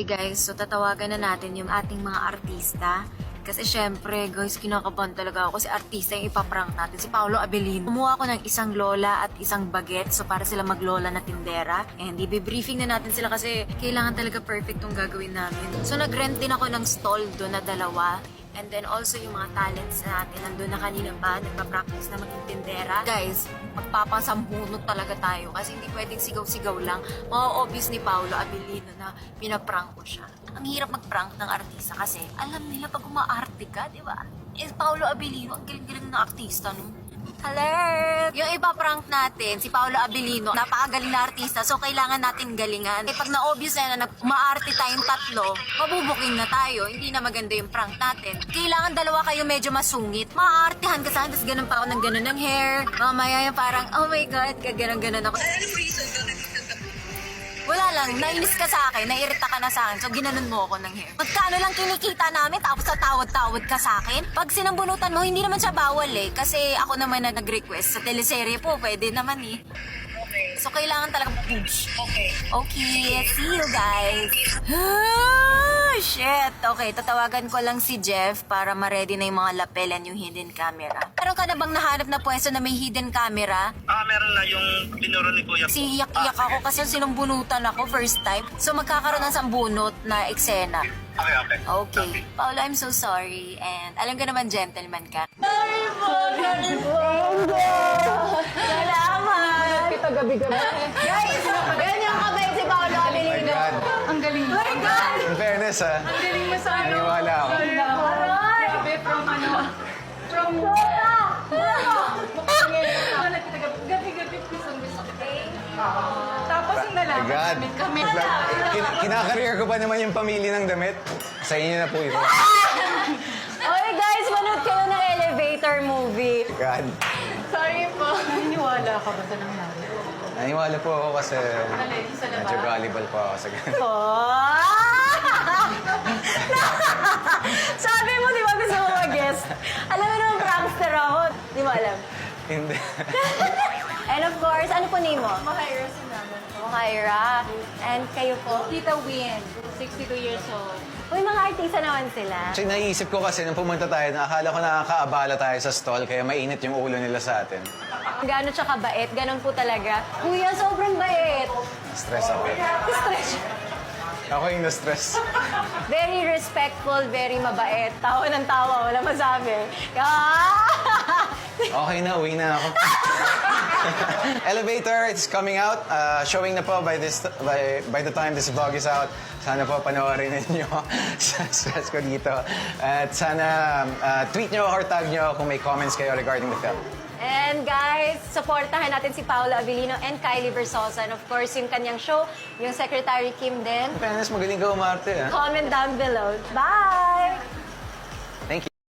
Hey guys, so tatawagan na natin yung ating mga artista. Kasi syempre, guys, kinakabahan talaga ako kasi artista yung ipaprank natin, si Paolo Abilino. Kumuha ako ng isang lola at isang baget, so para sila maglola na tindera. And i-briefing na natin sila kasi kailangan talaga perfect yung gagawin namin. So nag-rent din ako ng stall doon na dalawa. And then also yung mga talents natin, nandun na kanina pa, nagpa-practice na maging tindera. Guys, magpapasampunot talaga tayo kasi hindi pwedeng sigaw-sigaw lang. Ma-obvious ni Paolo Abilino na pinaprank ko siya. Ang hirap mag-prank ng artista kasi alam nila pag umaarte ka, di ba? Eh, Paolo Abilino, ang galing-galing na artista, no? Hello! Yung ipa-prank natin, si Paolo Abilino, napakagaling na artista, so kailangan natin galingan. Eh, pag na-obvious na umaarte tayong tatlo, mabubuking na tayo, hindi na maganda yung prank natin. Kailangan dalawa kayo medyo masungit. Maaartehan ka sa akin, tapos ganun pa ako ng ganun ng hair. Mamaya yung parang, oh my God, kaganon-ganon ako. Anong reason ka nagtatapos? Wala lang, nainis ka sa akin, nairita ka na sa akin, so ginanon mo ako ng hair. Magkano lang kinikita namin, tapos tatawad-tawad ka sa akin? Pag sinambunutan mo, hindi naman siya bawal eh. Kasi ako naman na nag-request sa teleserye po, pwede naman eh. Okay. So kailangan talaga push. Okay. Okay, see you guys. Shit. Okay, tatawagan ko lang si Jeff para ma-ready na yung mga lapel and yung hidden camera. Meron ka na bang nahanap na pwesto na may hidden camera? Meron na yung binuro ni Kuya. Si iyak-iyak ako kasi sinumbunutan ako first time. So magkakaroon ng sambunot na eksena. Okay. Okay. Paolo, I'm so sorry. And alam ko naman gentleman ka. Salamat! Kita gabi-gabi. Guys, ganyan kabait si Paolo Abilino. Ang galing mo. My God! In fairness, ha? Ang galing mo sa ano. Naniwala ako. Aray! Grabe, from ano. From... Gabi-gabi gusto kita. Tapos yung My nalaman God. kami. Kinakareer ko pa naman yung pamilya ng damit. Sa inyo na po ito. Okay guys, manood kayo ng elevator movie. God. Sorry po. Naniniwala ka ba sa nangyari? Naniwala po ako kasi Alin, sa labas? medyo gullible po ako sa ganun. Oh! Sabi mo, di ba gusto mo mag-guest? Alam mo naman, prankster ako. Di mo alam. Hindi. And of course, ano po name mo? Mahira si naman po. Kyra. And kayo po? Tita Win, 62 years old. Uy, mga artista naman sila. Actually, naisip ko kasi nung pumunta tayo, akala ko nakakaabala tayo sa stall, kaya mainit yung ulo nila sa atin. Gano'n siya kabait, ganun po talaga. Kuya, sobrang bait. Stress ako. Stress. Ako yung na-stress. Very respectful, very mabait. Tawa ng tawa, wala masabi. Ah! Okay na, uwi na ako. Elevator, it's coming out. Showing na po by the time this vlog is out. Sana po panoorin ninyo sa stress ko dito. At sana tweet nyo or tag nyo kung may comments kayo regarding the film. And guys, supportahan natin si Paolo Abilino and Kylie Versosa. And of course, yung kanyang show, yung Secretary Kim din. In fairness, magaling ka umarte, ha? Comment down below. Bye!